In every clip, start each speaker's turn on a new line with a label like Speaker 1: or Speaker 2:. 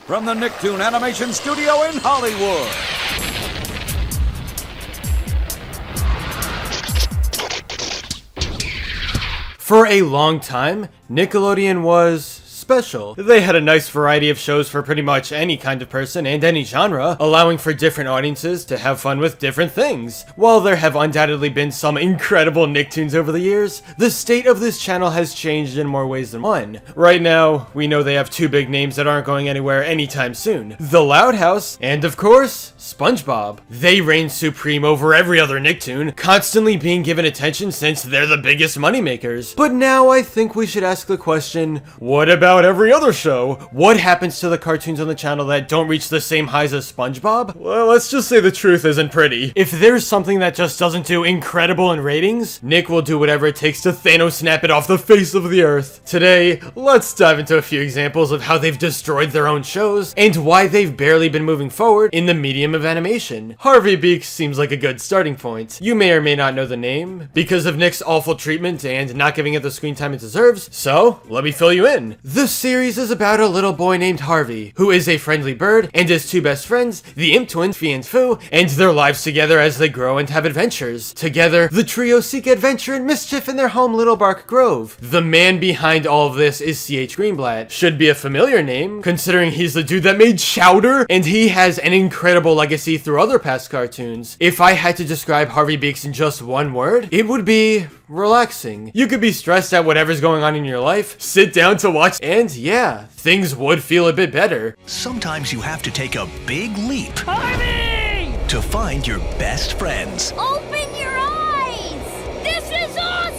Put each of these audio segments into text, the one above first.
Speaker 1: from the Nicktoon Animation Studio in Hollywood.
Speaker 2: For a long time, Nickelodeon was special. They had a nice variety of shows for pretty much any kind of person and any genre, allowing for different audiences to have fun with different things. While there have undoubtedly been some incredible Nicktoons over the years, the state of this channel has changed in more ways than one. Right now, we know they have two big names that aren't going anywhere anytime soon. The Loud House, and of course, Spongebob. They reign supreme over every other Nicktoon, constantly being given attention since they're the biggest moneymakers. But now I think we should ask the question, what about every other show? What happens to the cartoons on the channel that don't reach the same highs as SpongeBob? Well, let's just say the truth isn't pretty. If there's something that just doesn't do incredible in ratings, Nick will do whatever it takes to Thanos snap it off the face of the earth. Today, let's dive into a few examples of how they've destroyed their own shows and why they've barely been moving forward in the medium of animation. Harvey Beak seems like a good starting point. You may or may not know the name because of Nick's awful treatment and not giving it the screen time it deserves, so let me fill you in. The series is about a little boy named Harvey, who is a friendly bird, and his two best friends, the Imp twins, Fee and Foo, and their lives together as they grow and have adventures. Together, the trio seek adventure and mischief in their home Little Bark Grove. The man behind all of this is C.H. Greenblatt. Should be a familiar name, considering he's the dude that made Chowder, and he has an incredible legacy through other past cartoons. If I had to describe Harvey Beaks in just one word, it would be relaxing. You could be stressed at whatever's going on in your life, sit down to watch, and yeah, things would feel a bit better.
Speaker 3: Sometimes you have to take a big leap
Speaker 4: Harvey!
Speaker 3: to find your best friends.
Speaker 4: Open your eyes! This is awesome!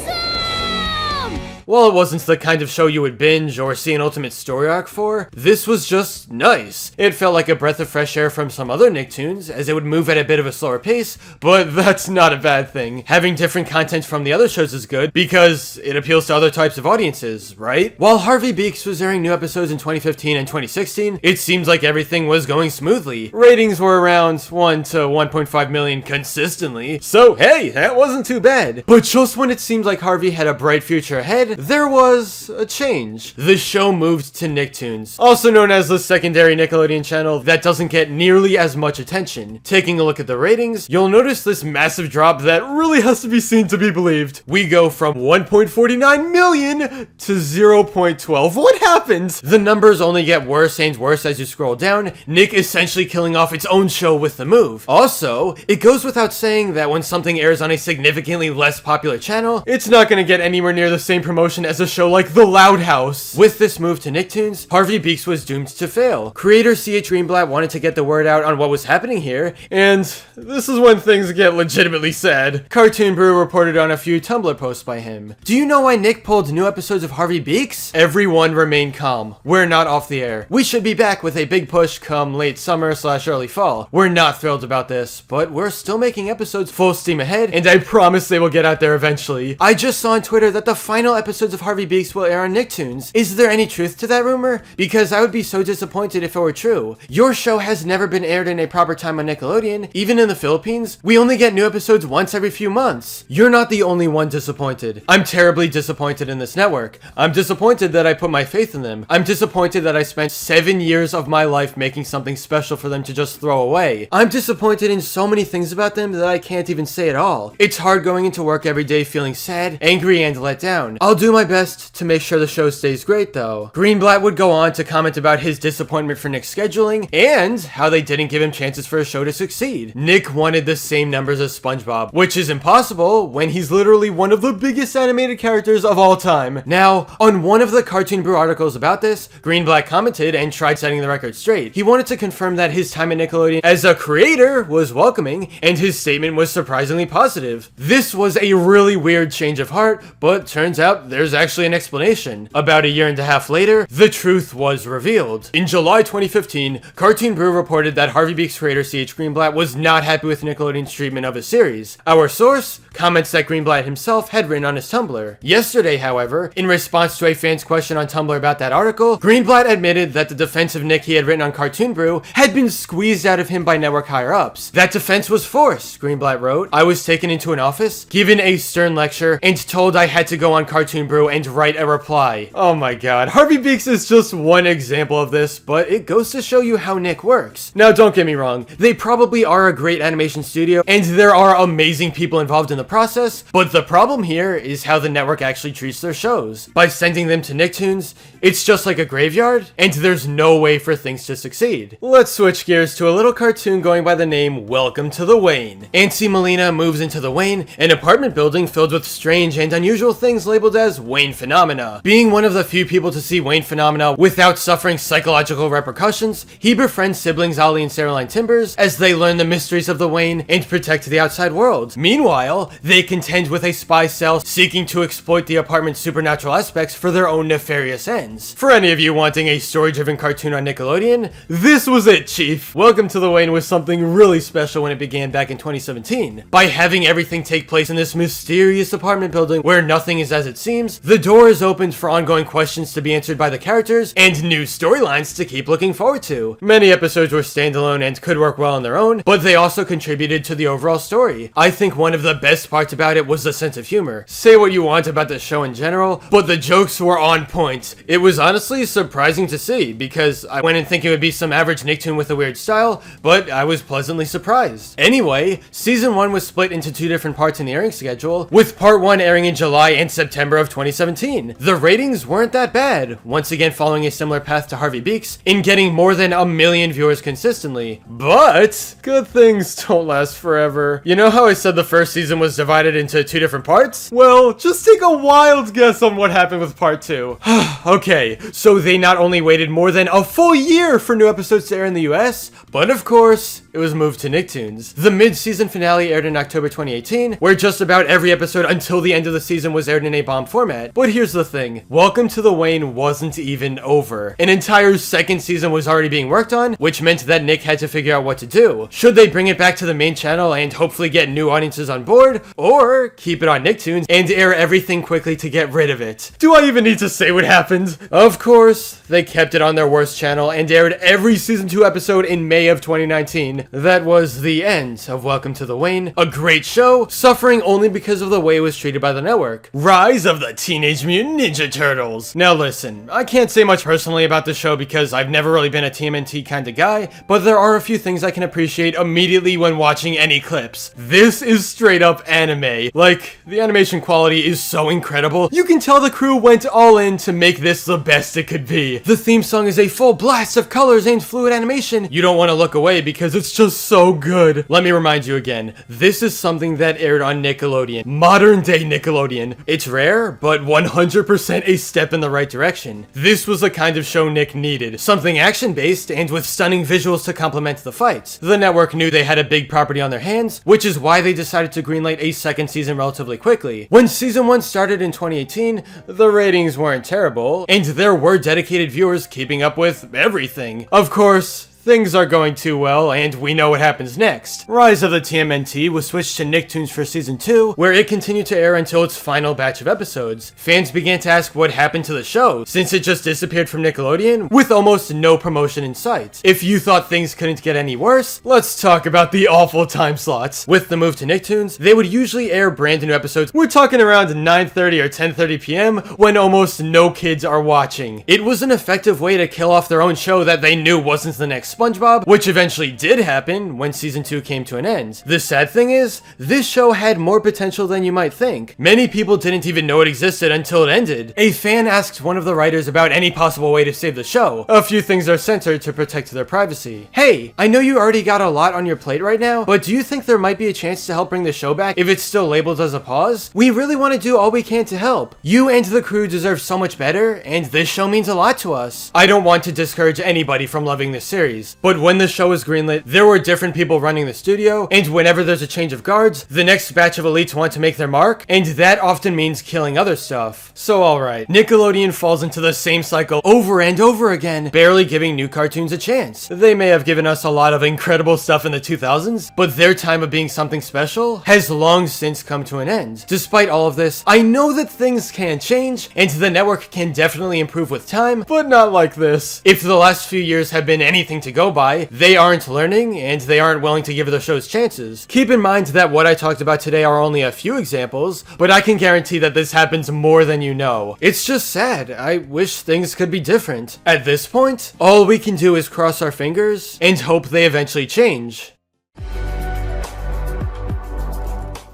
Speaker 2: While it wasn't the kind of show you would binge or see an ultimate story arc for, this was just nice. It felt like a breath of fresh air from some other Nicktoons, as it would move at a bit of a slower pace, but that's not a bad thing. Having different content from the other shows is good, because it appeals to other types of audiences, right? While Harvey Beaks was airing new episodes in 2015 and 2016, it seems like everything was going smoothly. Ratings were around 1 to 1.5 million consistently, so hey, that wasn't too bad. But just when it seemed like Harvey had a bright future ahead, there was a change. The show moved to Nicktoons, also known as the secondary Nickelodeon channel that doesn't get nearly as much attention. Taking a look at the ratings, you'll notice this massive drop that really has to be seen to be believed. We go from 1.49 million to 0.12. What happened? The numbers only get worse and worse as you scroll down, Nick essentially killing off its own show with the move. Also, it goes without saying that when something airs on a significantly less popular channel, it's not gonna get anywhere near the same promotion as a show like The Loud House. With this move to Nicktoons, Harvey Beaks was doomed to fail. Creator C.H. Greenblatt wanted to get the word out on what was happening here, and this is when things get legitimately sad. Cartoon Brew reported on a few Tumblr posts by him. Do you know why Nick pulled new episodes of Harvey Beaks? Everyone remain calm. We're not off the air. We should be back with a big push come late summer / early fall. We're not thrilled about this, but we're still making episodes full steam ahead, and I promise they will get out there eventually. I just saw on Twitter that the final episodes of Harvey Beaks will air on Nicktoons. Is there any truth to that rumor? Because I would be so disappointed if it were true. Your show has never been aired in a proper time on Nickelodeon. Even in the Philippines, we only get new episodes once every few months. You're not the only one disappointed. I'm terribly disappointed in this network. I'm disappointed that I put my faith in them. I'm disappointed that I spent 7 years of my life making something special for them to just throw away. I'm disappointed in so many things about them that I can't even say it all. It's hard going into work every day feeling sad, angry, and let down. I'll do my best to make sure the show stays great though. Greenblatt would go on to comment about his disappointment for Nick's scheduling and how they didn't give him chances for a show to succeed. Nick wanted the same numbers as SpongeBob, which is impossible when he's literally one of the biggest animated characters of all time. Now, on one of the Cartoon Brew articles about this, Greenblatt commented and tried setting the record straight. He wanted to confirm that his time at Nickelodeon as a creator was welcoming, and his statement was surprisingly positive. This was a really weird change of heart, but turns out there's actually an explanation. About a year and a half later, the truth was revealed. In July 2015, Cartoon Brew reported that Harvey Beaks creator C.H. Greenblatt was not happy with Nickelodeon's treatment of his series. Our source comments that Greenblatt himself had written on his Tumblr. Yesterday, however, in response to a fan's question on Tumblr about that article, Greenblatt admitted that the defense of Nick he had written on Cartoon Brew had been squeezed out of him by network higher-ups. That defense was forced, Greenblatt wrote. I was taken into an office, given a stern lecture, and told I had to go on Cartoon Cartoon Brew and write a reply. Oh my god, Harvey Beaks is just one example of this, but it goes to show you how Nick works. Now don't get me wrong, they probably are a great animation studio, and there are amazing people involved in the process, but the problem here is how the network actually treats their shows. By sending them to Nicktoons, it's just like a graveyard, and there's no way for things to succeed. Let's switch gears to a little cartoon going by the name Welcome to the Wayne. Auntie Melina moves into the Wayne, an apartment building filled with strange and unusual things labeled as Wayne phenomena. Being one of the few people to see Wayne phenomena without suffering psychological repercussions, he befriends siblings Ollie and Saraline Timbers as they learn the mysteries of the Wayne and protect the outside world. Meanwhile, they contend with a spy cell seeking to exploit the apartment's supernatural aspects for their own nefarious ends. For any of you wanting a story-driven cartoon on Nickelodeon, this was it, Chief. Welcome to the Wayne was something really special when it began back in 2017. By having everything take place in this mysterious apartment building where nothing is as it seems, the door is opened for ongoing questions to be answered by the characters and new storylines to keep looking forward to. Many episodes were standalone and could work well on their own, but they also contributed to the overall story. I think one of the best parts about it was the sense of humor. Say what you want about the show in general, but the jokes were on point. It was honestly surprising to see, because I went in thinking it would be some average Nicktoon with a weird style, but I was pleasantly surprised. Anyway, season 1 was split into 2 different parts in the airing schedule, with part 1 airing in July and September of 2017. The ratings weren't that bad, once again following a similar path to Harvey Beaks, in getting more than 1 million viewers consistently. But good things don't last forever. You know how I said the first season was divided into 2 different parts? Well, just take a wild guess on what happened with part 2. Okay, so they not only waited more than a full year for new episodes to air in the US, but of course, it was moved to Nicktoons. The mid-season finale aired in October 2018, where just about every episode until the end of the season was aired in a bomb format. But here's the thing, Welcome to the Wayne wasn't even over. An entire second season was already being worked on, which meant that Nick had to figure out what to do. Should they bring it back to the main channel and hopefully get new audiences on board, or keep it on Nicktoons and air everything quickly to get rid of it? Do I even need to say what happened? Of course, they kept it on their worst channel and aired every season 2 episode in May of 2019. That was the end of Welcome to the Wayne, a great show, suffering only because of the way it was treated by the network. Rise of the Teenage Mutant Ninja Turtles. Now listen, I can't say much personally about the show because I've never really been a TMNT kind of guy, but there are a few things I can appreciate immediately when watching any clips. This is straight up anime. Like, the animation quality is so incredible, you can tell the crew went all in to make this the best it could be. The theme song is a full blast of colors and fluid animation. You don't want to look away because it's just so good. Let me remind you again, this is something that aired on Nickelodeon. Modern day Nickelodeon. It's rare, but 100% a step in the right direction. This was the kind of show Nick needed. Something action-based and with stunning visuals to complement the fights. The network knew they had a big property on their hands, which is why they decided to greenlight a second season relatively quickly. When season 1 started in 2018, the ratings weren't terrible, and there were dedicated viewers keeping up with everything. Of course, things are going too well, and we know what happens next. Rise of the TMNT was switched to Nicktoons for Season 2, where it continued to air until its final batch of episodes. Fans began to ask what happened to the show, since it just disappeared from Nickelodeon, with almost no promotion in sight. If you thought things couldn't get any worse, let's talk about the awful time slots. With the move to Nicktoons, they would usually air brand new episodes. We're talking around 9:30 or 10:30 p.m. when almost no kids are watching. It was an effective way to kill off their own show that they knew wasn't the next Spongebob, which eventually did happen when season 2 came to an end. The sad thing is, this show had more potential than you might think. Many people didn't even know it existed until it ended. A fan asked one of the writers about any possible way to save the show. A few things are censored to protect their privacy. Hey, I know you already got a lot on your plate right now, but do you think there might be a chance to help bring the show back if it's still labeled as a pause? We really want to do all we can to help. You and the crew deserve so much better, and this show means a lot to us. I don't want to discourage anybody from loving this series, but when the show was greenlit, there were different people running the studio, and whenever there's a change of guards, the next batch of elites want to make their mark, and that often means killing other stuff. So alright, Nickelodeon falls into the same cycle over and over again, barely giving new cartoons a chance. They may have given us a lot of incredible stuff in the 2000s, but their time of being something special has long since come to an end. Despite all of this, I know that things can change, and the network can definitely improve with time, but not like this. If the last few years have been anything to to go by, they aren't learning, and they aren't willing to give the shows chances. Keep in mind that what I talked about today are only a few examples, but I can guarantee that this happens more than you know. It's just sad. I wish things could be different. At this point, all we can do is cross our fingers and hope they eventually change.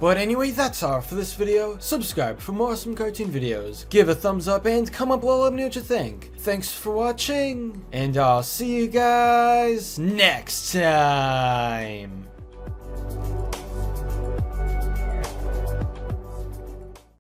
Speaker 2: But anyway, that's all for this video. Subscribe for more awesome cartoon videos. Give a thumbs up and comment below, let me know what you think. Thanks for watching, and I'll see you guys next time.